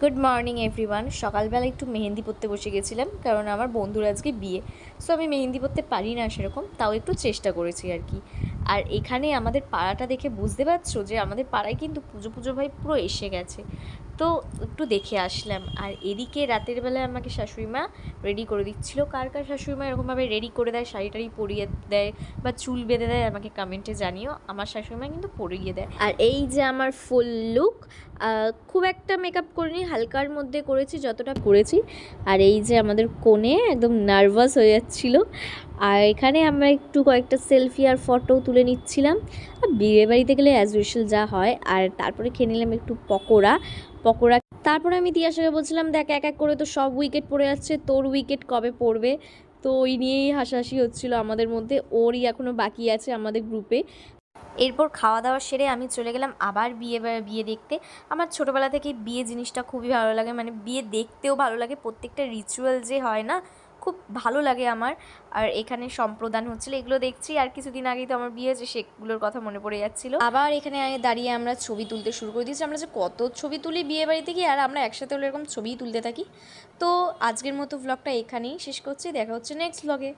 Good morning everyone. সকালবেলা একটু মেহেন্দি পরতে বসে গেছিলাম, কারণ আমার বন্ধুর আজকে বিয়ে। সো আমি মেহেন্দি পরতে পারি না সেরকম, তাও একটু চেষ্টা করেছি আর কি। আর এখানে আমাদের পাড়াটা দেখে বুঝতে পারছো যে আমাদের পাড়ায় কিন্তু পুজো পুজো ভাই পুরো এসে গেছে। তো একটু দেখে আসলাম। আর এদিকে রাতের বেলায় আমাকে শাশুড়ি মা রেডি করে দিচ্ছিলো। কার কার শাশুড়ি মা এরকমভাবে রেডি করে দেয়, শাড়ি টাড়ি পরিয়ে দেয় বা চুল বেঁধে দেয়, আমাকে কমেন্টে জানিও। আমার শাশুড়ি মা কিন্তু পরিয়ে দেয়। আর এই যে আমার ফুল লুক, খুব একটা মেকআপ করিনি, হালকার মধ্যে করেছি যতটা করেছি। আর এই যে আমাদের কোণে একদম নার্ভাস হয়ে যাচ্ছিল। আর এখানে আমরা একটু কয়েকটা সেলফি আর ফটো তুলে নিচ্ছিলাম। বিয়ে বাড়িতে গেলে অ্যাজ ইউজুয়াল যা হয়। আর তারপরে খেয়ে নিলাম একটু পকোড়া। তারপরে আমি তিয়াশাকে বলছিলাম, দেখ এক এক করে তো সব উইকেট পড়ে যাচ্ছে, তোর উইকেট কবে পড়বে? তো ওই নিয়েই হাসাহাসি হচ্ছিল আমাদের মধ্যে। ওরই এখনও বাকি আছে আমাদের গ্রুপে। এরপর খাওয়া দাওয়া সেরে আমি চলে গেলাম আবার বিয়ে দেখতে। আমার ছোটোবেলা থেকেই বিয়ে জিনিসটা খুবই ভালো লাগে, মানে বিয়ে দেখতেও ভালো লাগে। প্রত্যেকটা রিচুয়াল যে হয় না, খুব ভালো লাগে আমার। আর এখানে সম্প্রদান হচ্ছিলো, এগুলো দেখছি। আর কিছুদিন আগেই তো আমার বিয়ে হয়েছে, সেগুলোর কথা মনে পড়ে যাচ্ছিলো। আবার এখানে দাঁড়িয়ে আমরা ছবি তুলতে শুরু করে দিয়েছি। আমরা যে কত ছবি তুলি বিয়ে বাড়িতে গিয়ে, আর আমরা একসাথে হলে এরকম ছবিই তুলতে থাকি। তো আজকের মতো ভ্লগটা এখানেই শেষ করছি, দেখা হচ্ছে নেক্সট ভ্লগে।